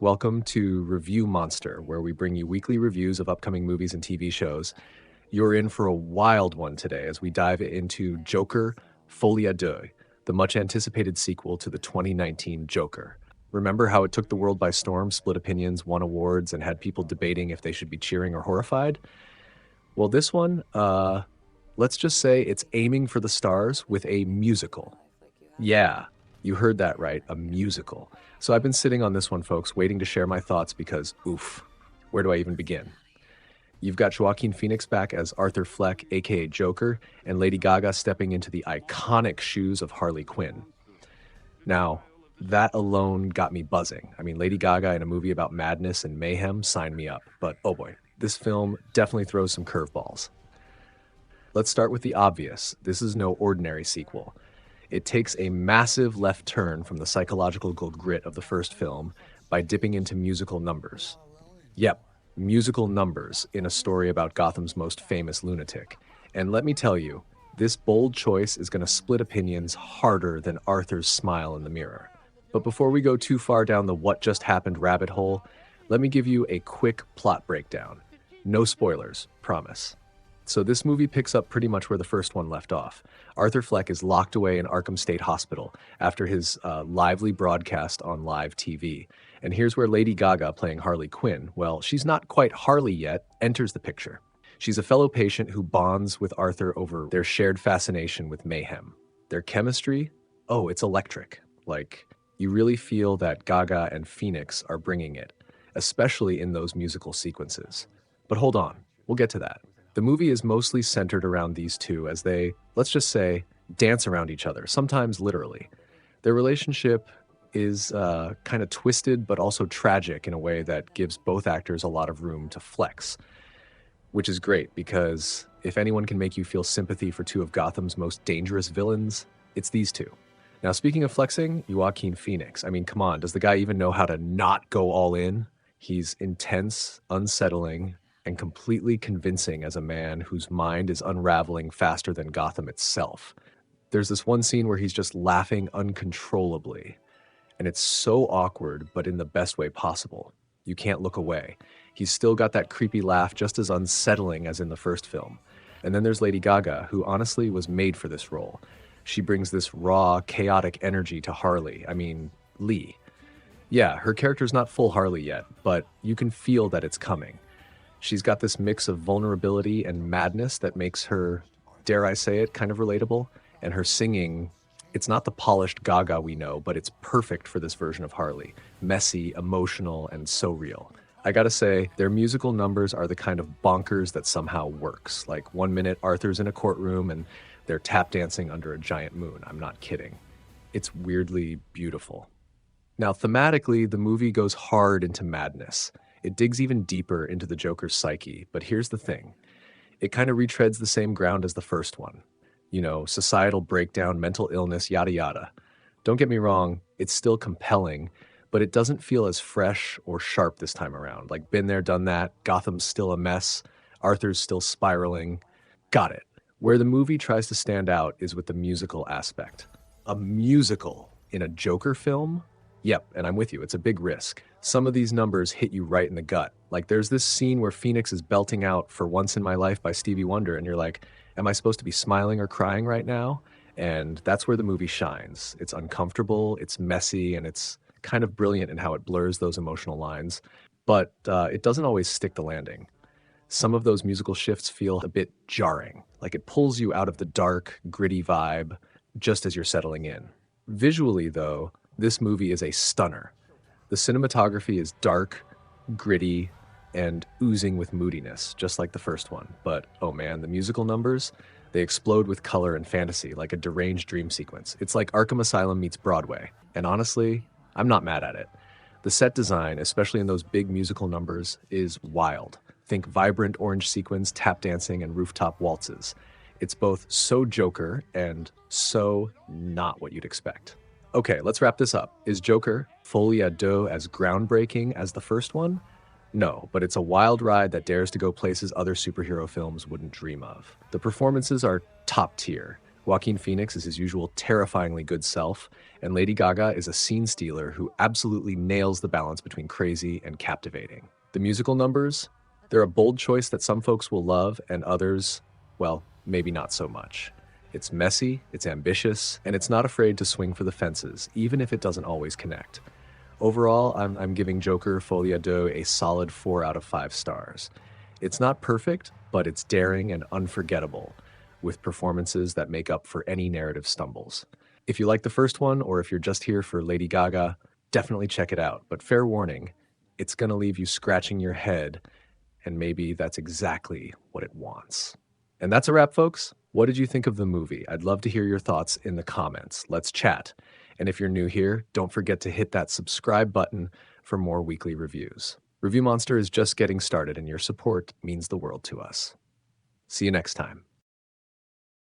Welcome to Revue.Monster, where we bring you weekly reviews of upcoming movies and TV shows. You're in for a wild one today as we dive into Joker, Folie, Deux, the much-anticipated sequel to the 2019 Joker. Remember how it took the world by storm, split opinions, won awards, and had people debating if they should be cheering or horrified? Well, this one, let's just say it's aiming for the stars with a musical. Yeah, you heard that right, a musical. So I've been sitting on this one, folks, waiting to share my thoughts because, oof, where do I even begin? You've got Joaquin Phoenix back as Arthur Fleck, aka Joker, and Lady Gaga stepping into the iconic shoes of Harley Quinn. Now, that alone got me buzzing. I mean, Lady Gaga in a movie about madness and mayhem, sign me up. But oh boy, this film definitely throws some curveballs. Let's start with the obvious. This is no ordinary sequel. It takes a massive left turn from the psychological grit of the first film by dipping into musical numbers. Yep, musical numbers in a story about Gotham's most famous lunatic. And let me tell you, this bold choice is going to split opinions harder than Arthur's smile in the mirror. But before we go too far down the what just happened rabbit hole, let me give you a quick plot breakdown. No spoilers, promise. So this movie picks up pretty much where the first one left off. Arthur Fleck is locked away in Arkham State Hospital after his lively broadcast on live TV. And here's where Lady Gaga, playing Harley Quinn, well, she's not quite Harley yet, enters the picture. She's a fellow patient who bonds with Arthur over their shared fascination with mayhem. Their chemistry, oh, it's electric. Like, you really feel that Gaga and Phoenix are bringing it, especially in those musical sequences. But hold on, we'll get to that. The movie is mostly centered around these two as they, let's just say, dance around each other, sometimes literally. Their relationship is kind of twisted but also tragic in a way that gives both actors a lot of room to flex, which is great because if anyone can make you feel sympathy for two of Gotham's most dangerous villains, it's these two. Now, speaking of flexing, Joaquin Phoenix. I mean, come on, does the guy even know how to not go all in? He's intense, unsettling, and completely convincing as a man whose mind is unraveling faster than Gotham itself. There's this one scene where he's just laughing uncontrollably, and it's so awkward, but in the best way possible. You can't look away. He's still got that creepy laugh just as unsettling as in the first film. And then there's Lady Gaga, who honestly was made for this role. She brings this raw, chaotic energy to Harley. I mean, Lee. Yeah, her character's not full Harley yet, but you can feel that it's coming. She's got this mix of vulnerability and madness that makes her, dare I say it, kind of relatable. And her singing, it's not the polished Gaga we know, but it's perfect for this version of Harley. Messy, emotional, and so real. I gotta say, their musical numbers are the kind of bonkers that somehow works. Like 1 minute Arthur's in a courtroom and they're tap dancing under a giant moon. I'm not kidding. It's weirdly beautiful. Now, thematically, the movie goes hard into madness. It digs even deeper into the Joker's psyche, but here's the thing. It kind of retreads the same ground as the first one. You know, societal breakdown, mental illness, yada yada. Don't get me wrong, it's still compelling, but it doesn't feel as fresh or sharp this time around. Like, been there, done that, Gotham's still a mess, Arthur's still spiraling. Got it. Where the movie tries to stand out is with the musical aspect. A musical in a Joker film? Yep, and I'm with you, it's a big risk. Some of these numbers hit you right in the gut. Like there's this scene where Phoenix is belting out For Once in My Life by Stevie Wonder, and you're like, am I supposed to be smiling or crying right now? And that's where the movie shines. It's uncomfortable, it's messy, and it's kind of brilliant in how it blurs those emotional lines. But it doesn't always stick the landing. Some of those musical shifts feel a bit jarring. Like it pulls you out of the dark, gritty vibe just as you're settling in. Visually, though, this movie is a stunner. The cinematography is dark, gritty, and oozing with moodiness, just like the first one. But, oh man, the musical numbers, they explode with color and fantasy like a deranged dream sequence. It's like Arkham Asylum meets Broadway. And honestly, I'm not mad at it. The set design, especially in those big musical numbers, is wild. Think vibrant orange sequins, tap dancing, and rooftop waltzes. It's both so Joker and so not what you'd expect. Okay, let's wrap this up. Is Joker, Folie à Deux, as groundbreaking as the first one? No, but it's a wild ride that dares to go places other superhero films wouldn't dream of. The performances are top tier. Joaquin Phoenix is his usual terrifyingly good self, and Lady Gaga is a scene stealer who absolutely nails the balance between crazy and captivating. The musical numbers, they're a bold choice that some folks will love and others, well, maybe not so much. It's messy, it's ambitious, and it's not afraid to swing for the fences, even if it doesn't always connect. Overall, I'm giving Joker Folie Deux a solid 4 out of 5 stars. It's not perfect, but it's daring and unforgettable, with performances that make up for any narrative stumbles. If you like the first one, or if you're just here for Lady Gaga, definitely check it out. But fair warning, it's gonna leave you scratching your head, and maybe that's exactly what it wants. And that's a wrap, folks. What did you think of the movie? I'd love to hear your thoughts in the comments. Let's chat. And if you're new here, don't forget to hit that subscribe button for more weekly reviews. Revue Monster is just getting started, and your support means the world to us. See you next time.